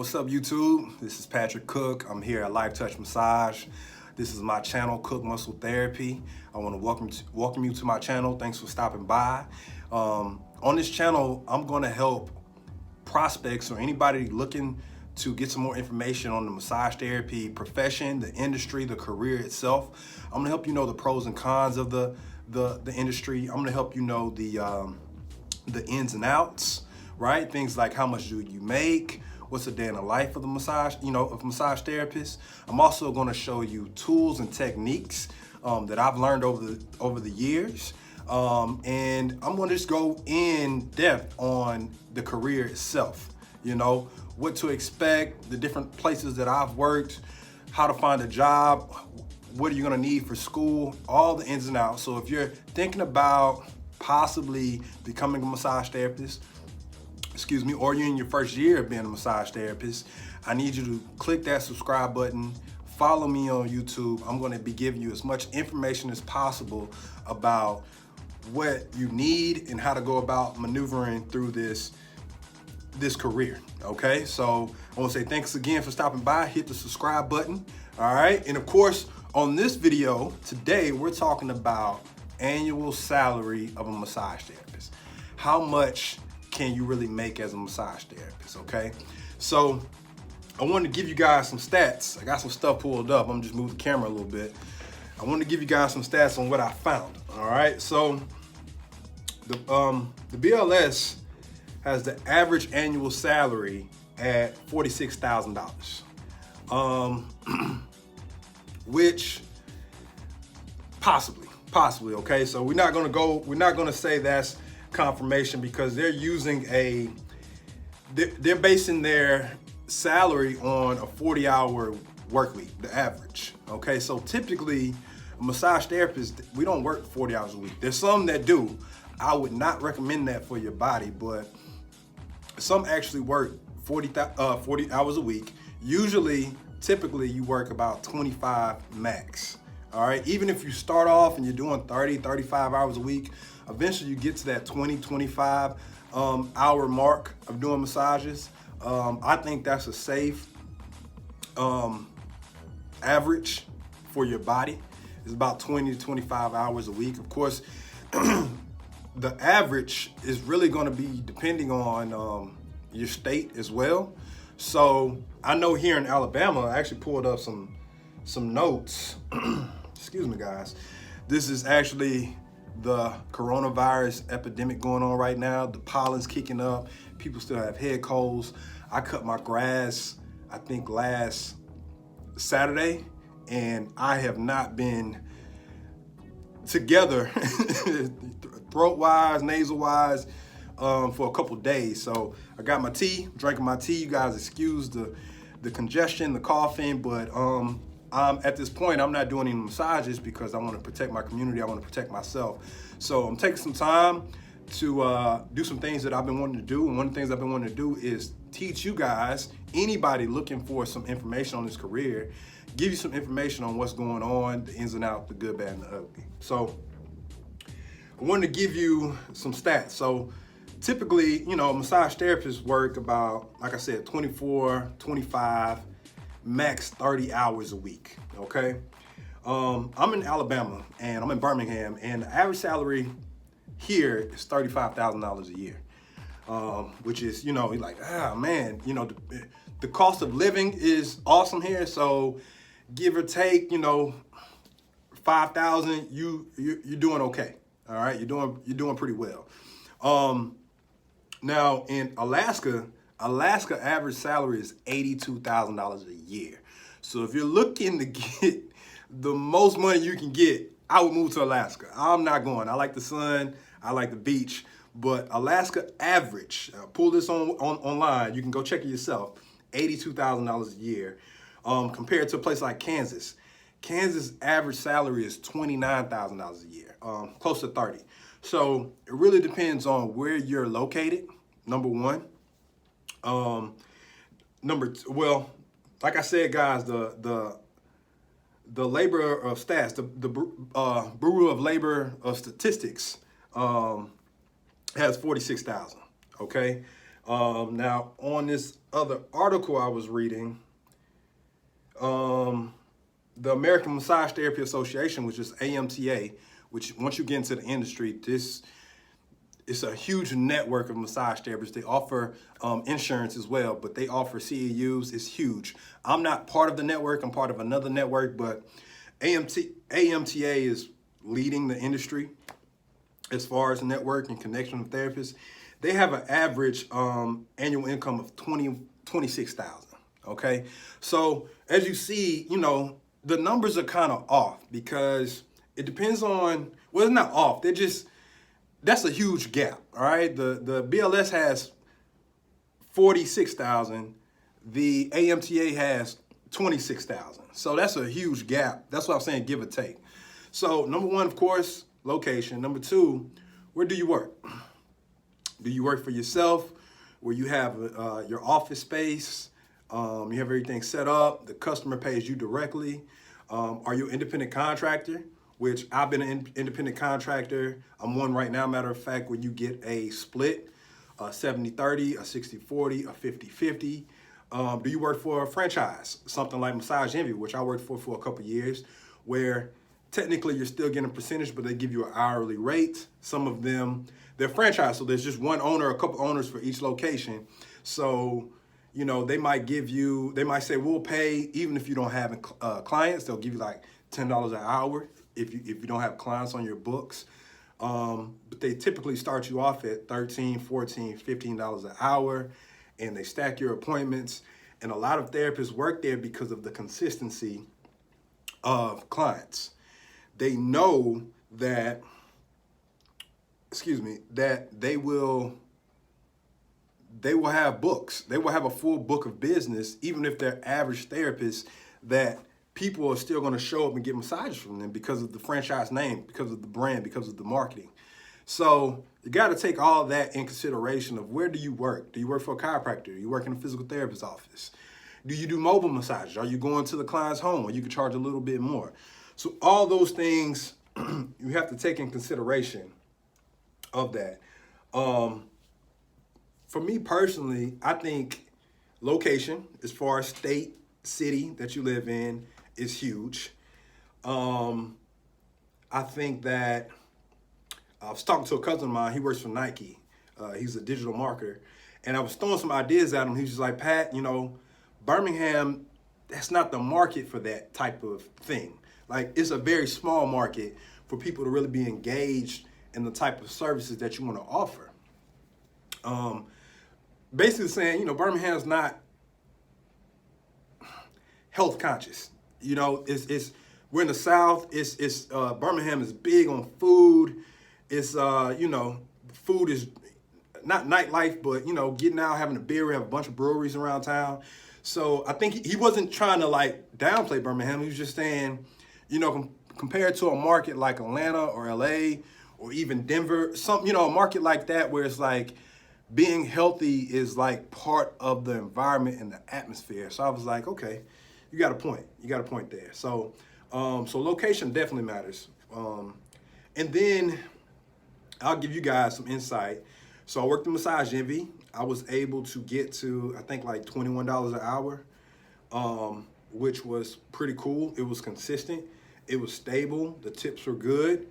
What's up, YouTube? This is Patrick Cook. I'm here at Life Touch Massage. This is my channel, Cook Muscle Therapy. I want to welcome you to my channel. Thanks for stopping by. On this channel, I'm going to help prospects or anybody looking to get some more information on the massage therapy profession, the industry, the career itself. I'm going to help you know the pros and cons of the industry. I'm going to help you know the ins and outs, right? Things like how much do you make, what's a day in the life of the massage, of massage therapists. I'm also going to show you tools and techniques that I've learned over the years. And I'm going to just go in depth on the career itself, what to expect, the different places that I've worked, how to find a job, what are you going to need for school, all the ins and outs. So if you're thinking about possibly becoming a massage therapist, or you're in your first year of being a massage therapist, I need you to click that subscribe button, follow me on YouTube. I'm going to be giving you as much information as possible about what you need and how to go about maneuvering through this career, okay? So I want to say thanks again for stopping by. Hit the subscribe button, all right? And of course, on this video today, we're talking about annual salary of a massage therapist. How much can you really make as a massage therapist, okay? So I wanted to give you guys some stats. I got some stuff pulled up. I'm just moving the camera a little bit. I want to give you guys some stats on what I found, all right? So the BLS has the average annual salary at $46,000, which possibly, okay? So we're not gonna say that's confirmation because they're basing their salary on a 40-hour work week, the average, okay? So typically, a massage therapist, we don't work 40 hours a week. There's some that do. I would not recommend that for your body, but some actually work 40 hours a week. Typically, you work about 25 max, all right? Even if you start off and you're doing 30, 35 hours a week, eventually you get to that 20, 25 hour mark of doing massages. I think that's a safe average for your body. It's about 20 to 25 hours a week. Of course, the average is really going to be depending on your state as well. So I know here in Alabama, I actually pulled up some notes. Excuse me, guys. This is actually the coronavirus epidemic going on right now. The pollen's kicking up. People still have head colds. I cut my grass, I think last Saturday, and I have not been together throat-wise, nasal-wise, for a couple days. So I got my tea, drinking my tea. You guys excuse the congestion, the coughing, but at this point, I'm not doing any massages because I want to protect my community. I want to protect myself. So I'm taking some time to do some things that I've been wanting to do. And one of the things I've been wanting to do is teach you guys, anybody looking for some information on this career, give you some information on what's going on, the ins and outs, the good, bad, and the ugly. So I wanted to give you some stats. So typically, massage therapists work about, like I said, 24, 25, max 30 hours a week, okay? I'm in Alabama and I'm in Birmingham, and the average salary here is $35,000 a year, which is, you're like, man, the cost of living is awesome here. So give or take, 5,000, you're doing okay. All right, you're doing pretty well. Now in Alaska average salary is $82,000 a year. So if you're looking to get the most money you can get, I would move to Alaska. I'm not going. I like the sun. I like the beach. But Alaska average, pull this online. You can go check it yourself. $82,000 a year, compared to a place like Kansas. Kansas average salary is $29,000 a year, close to 30. So it really depends on where you're located. Number one. Well, like I said, guys, the labor of stats, the Bureau of Labor of Statistics has 46,000. Okay, Now, on this other article I was reading, the American Massage Therapy Association, which is AMTA, which once you get into the industry, this it's a huge network of massage therapists. They offer insurance as well, but they offer CEUs. It's huge. I'm not part of the network. I'm part of another network, but AMTA is leading the industry as far as network and connection with therapists. They have an average annual income of 26,000. Okay, so as you see, the numbers are kind of off because it depends on. Well, it's not off. That's a huge gap. All right, the BLS has 46,000. The AMTA has 26,000. So that's a huge gap. That's what I'm saying, give or take. So number one, of course, location. Number two, where do you work? Do you work for yourself, where you have your office space? You have everything set up. The customer pays you directly. Are you an independent contractor? Which I've been an independent contractor. I'm one right now, matter of fact, where you get a split, a 70-30, a 60-40, a 50-50. Do you work for a franchise? Something like Massage Envy, which I worked for a couple years, where technically you're still getting a percentage, but they give you an hourly rate. Some of them, they're franchise, so there's just one owner, a couple owners for each location. So, they might say, we'll pay, even if you don't have clients, they'll give you like $10 an hour if you don't have clients on your books. But they typically start you off at $13, $14, $15 an hour, and they stack your appointments. And a lot of therapists work there because of the consistency of clients. They know that, that they will have books. They will have a full book of business, even if they're average therapists, that people are still going to show up and get massages from them because of the franchise name, because of the brand, because of the marketing. So you got to take all that in consideration of where do you work? Do you work for a chiropractor? Do you work in a physical therapist's office? Do you do mobile massages? Are you going to the client's home where you can charge a little bit more? So all those things you have to take in consideration of that. For me personally, I think location, as far as state, city that you live in, is huge. I think that I was talking to a cousin of mine. He works for Nike. He's a digital marketer. And I was throwing some ideas at him. He was just like, Pat, Birmingham, that's not the market for that type of thing. Like, it's a very small market for people to really be engaged in the type of services that you want to offer. Basically saying, Birmingham's not health conscious. It's we're in the South. It's Birmingham is big on food. It's food is not nightlife, but getting out, having a beer. We have a bunch of breweries around town. So I think he wasn't trying to like downplay Birmingham. He was just saying, compared to a market like Atlanta or LA or even Denver, a market like that where it's like being healthy is like part of the environment and the atmosphere. So I was like, okay, you got a point. You got a point there. So, so location definitely matters. And then I'll give you guys some insight. So I worked in Massage Envy. I was able to get to, I think, like $21 an hour, which was pretty cool. It was consistent. It was stable. The tips were good.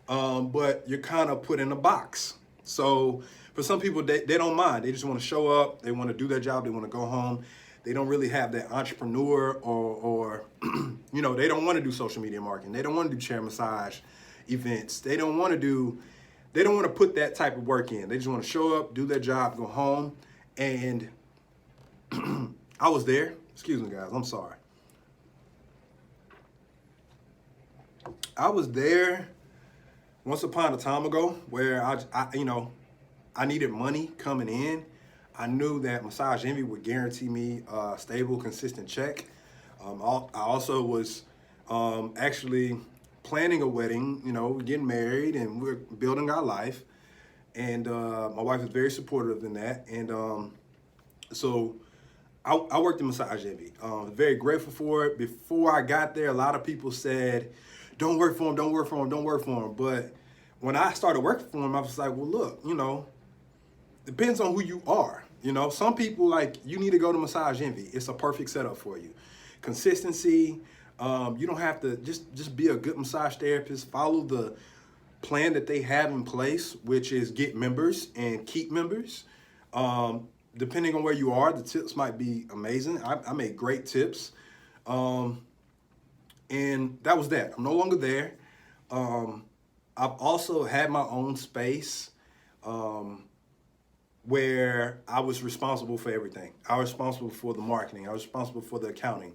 But you're kind of put in a box. So for some people, they don't mind. They just want to show up. They want to do their job. They want to go home. They don't really have that entrepreneur or they don't want to do social media marketing. They don't want to do chair massage events. They don't want to put that type of work in. They just want to show up, do their job, go home. And I was there. Excuse me, guys. I'm sorry. I was there once upon a time ago where I needed money coming in. I knew that Massage Envy would guarantee me a stable, consistent check. I also was actually planning a wedding, getting married, and we're building our life. And my wife is very supportive in that. And so I worked in Massage Envy. Very grateful for it. Before I got there, a lot of people said, don't work for him, don't work for him, don't work for him. But when I started working for him, I was like, well, look, depends on who you are. You know, some people like you need to go to Massage Envy. It's a perfect setup for you. Consistency. You don't have to just be a good massage therapist. Follow the plan that they have in place, which is get members and keep members. Depending on where you are, the tips might be amazing. I made great tips. And that was that. I'm no longer there. I've also had my own space where I was responsible for everything. I was responsible for the marketing. I was responsible for the accounting.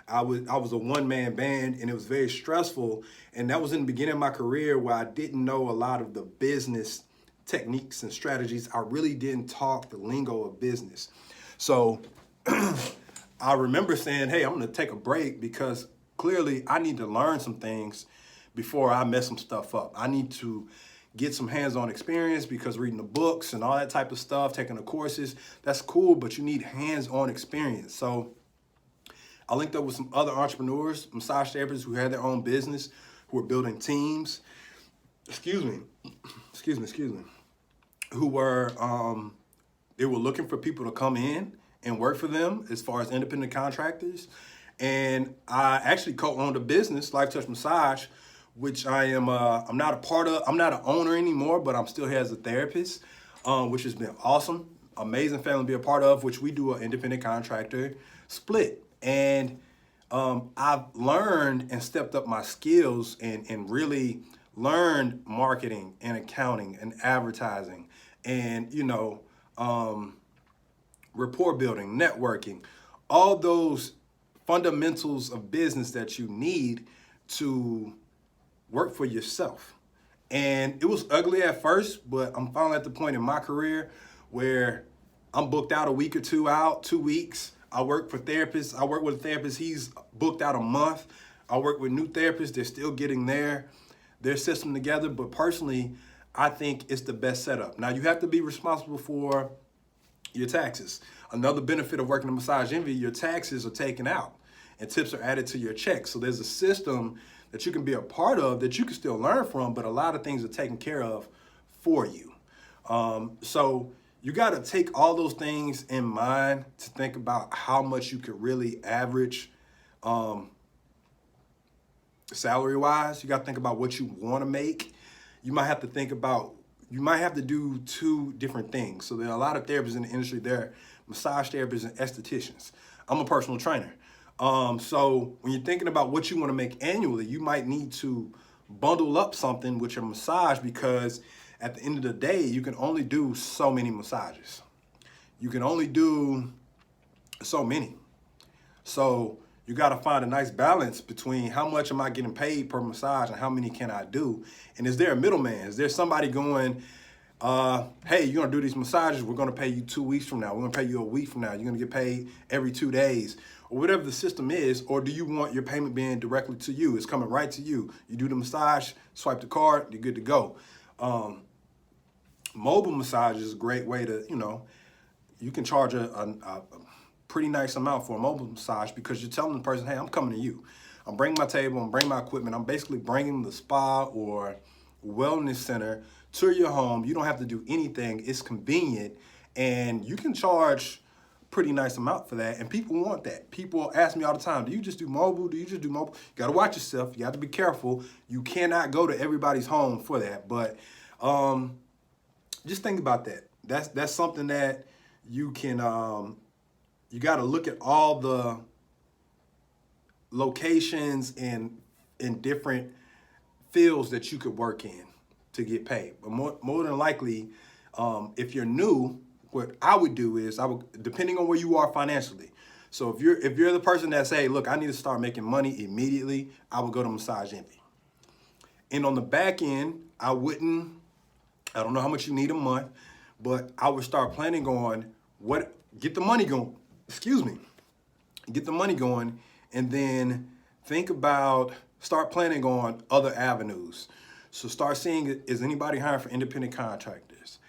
I was a one-man band, and it was very stressful. And that was in the beginning of my career where I didn't know a lot of the business techniques and strategies. I really didn't talk the lingo of business. So I remember saying, hey, I'm going to take a break because clearly I need to learn some things before I mess some stuff up. I need to get some hands-on experience because reading the books and all that type of stuff, taking the courses, that's cool, but you need hands-on experience. So I linked up with some other entrepreneurs, massage therapists who had their own business, who were building teams, who were, they were looking for people to come in and work for them as far as independent contractors. And I actually co-owned a business, Life Touch Massage, which I'm not a part of. I'm not an owner anymore, but I'm still here as a therapist, which has been awesome. Amazing family to be a part of, which we do an independent contractor split. And I've learned and stepped up my skills and really learned marketing and accounting and advertising and, you know, rapport building, networking, all those fundamentals of business that you need to work for yourself. And it was ugly at first, but I'm finally at the point in my career where I'm booked out a week or two out, 2 weeks. I work for therapists. I work with a therapist. He's booked out a month. I work with new therapists. They're still getting their system together. But personally, I think it's the best setup. Now, you have to be responsible for your taxes. Another benefit of working in Massage Envy, your taxes are taken out and tips are added to your check. So there's a system that you can be a part of that you can still learn from, but a lot of things are taken care of for you. So you got to take all those things in mind to think about how much you could really average salary-wise. You got to think about what you want to make. You might have to think about, you might have to do two different things. So there are a lot of therapists in the industry. They're massage therapists and estheticians. I'm a personal trainer. So when you're thinking about what you want to make annually, you might need to bundle up something with your massage because at the end of the day, you can only do so many massages. You can only do so many. So you got to find a nice balance between how much am I getting paid per massage and how many can I do? And is there a middleman? Is there somebody going, hey, you're going to do these massages. We're going to pay you 2 weeks from now. We're going to pay you a week from now. You're going to get paid every 2 days or whatever the system is. Or do you want your payment being directly to you? It's coming right to you. You do the massage, swipe the card, you're good to go. Mobile massage is a great way to, you know, you can charge a pretty nice amount for a mobile massage because you're telling the person, hey, I'm coming to you. I'm bringing my table, I'm bringing my equipment. I'm basically bringing the spa or wellness center to your home. You don't have to do anything. It's convenient and you can charge a pretty nice amount for that. And people want that. People ask me all the time, do you just do mobile? Do you just do mobile? You got to watch yourself. You have to be careful. You cannot go to everybody's home for that. But just think about that. That's something that you can, you got to look at all the locations and in different fields that you could work in to get paid. But more than likely, if you're new, what I would do is depending on where you are financially. So if you're the person that say, look, I need to start making money immediately, I would go to Massage Envy. And on the back end, I don't know how much you need a month, but I would start planning on get the money going, get the money going, and then start planning on other avenues. So start seeing, is anybody hiring for independent contractors?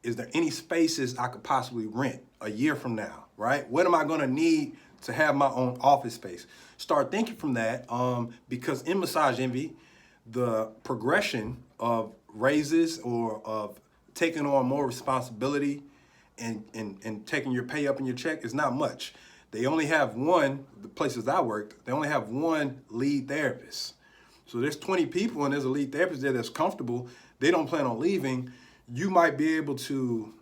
Is there any spaces I could possibly rent a year from now, right? What am I gonna need to have my own office space? Start thinking from that because in Massage Envy, the progression of raises or of taking on more responsibility and taking your pay up in your check is not much. They only have one, the places I worked, they only have one lead therapist. So there's 20 people and there's a lead therapist there that's comfortable. They don't plan on leaving. You might be able to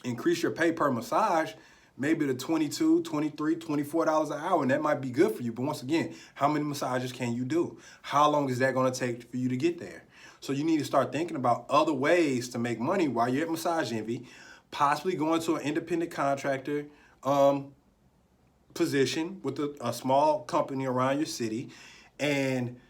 increase your pay per massage maybe to $22, $23, $24 an hour, and that might be good for you. But once again, how many massages can you do? How long is that going to take for you to get there? So you need to start thinking about other ways to make money while you're at Massage Envy, possibly going to an independent contractor position with a small company around your city, and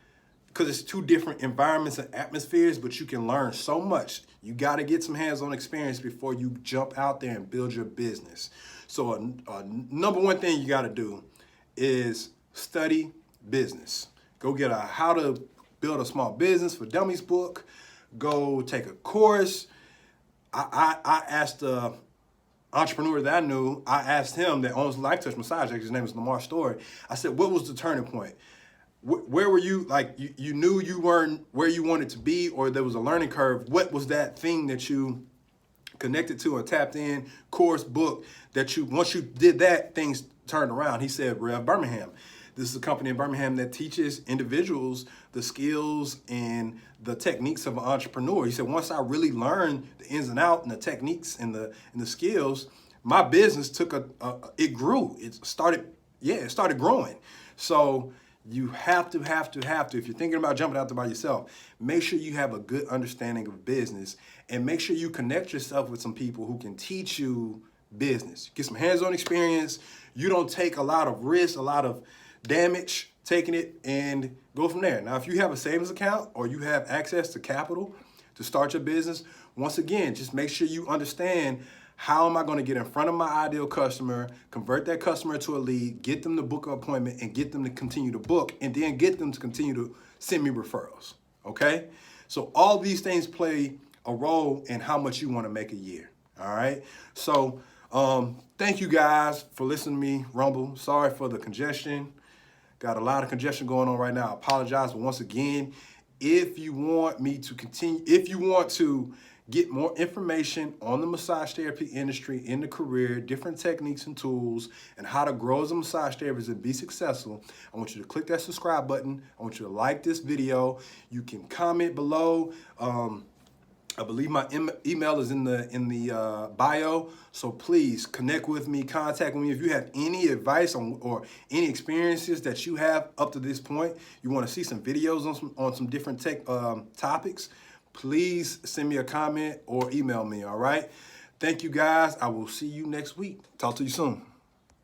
because it's two different environments and atmospheres, but you can learn so much. You got to get some hands-on experience before you jump out there and build your business. So number one thing you got to do is study business. Go get a How to Build a Small Business for Dummies book. Go take a course. I asked the entrepreneur that I knew, I asked him that owns Life Touch Massage, his name is Lamar Story. I said, what was the turning point? Where were you, like, you knew you weren't where you wanted to be, or there was a learning curve? What was that thing that you connected to or tapped in, course, book, that you, once you did that, things turned around? He said, Rev Birmingham. This is a company in Birmingham that teaches individuals the skills and the techniques of an entrepreneur. He said, once I really learned the ins and outs and the techniques and the skills, my business took it grew. It started growing. So you have to, if you're thinking about jumping out there by yourself, make sure you have a good understanding of business, and make sure you connect yourself with some people who can teach you business. Get some hands-on experience. You don't take a lot of risk, a lot of damage taking it, and go from there. Now, if you have a savings account or you have access to capital to start your business, once again, just make sure you understand, how am I going to get in front of my ideal customer, convert that customer to a lead, get them to book an appointment, and get them to continue to book, and then get them to continue to send me referrals, okay? So all these things play a role in how much you want to make a year, all right? So thank you guys for listening to me rumble. Sorry for the congestion. Got a lot of congestion going on right now. I apologize, but once again, if you want me to continue, if you want to get more information on the massage therapy industry in the career, different techniques and tools, and how to grow as a massage therapist and be successful, I want you to click that subscribe button. I want you to like this video. You can comment below. I believe my email is in the bio, so please connect with me, contact me. If you have any advice on, or any experiences that you have up to this point, you want to see some videos on some different tech topics, please send me a comment or email me, all right? Thank you guys. I will see you next week. Talk to you soon.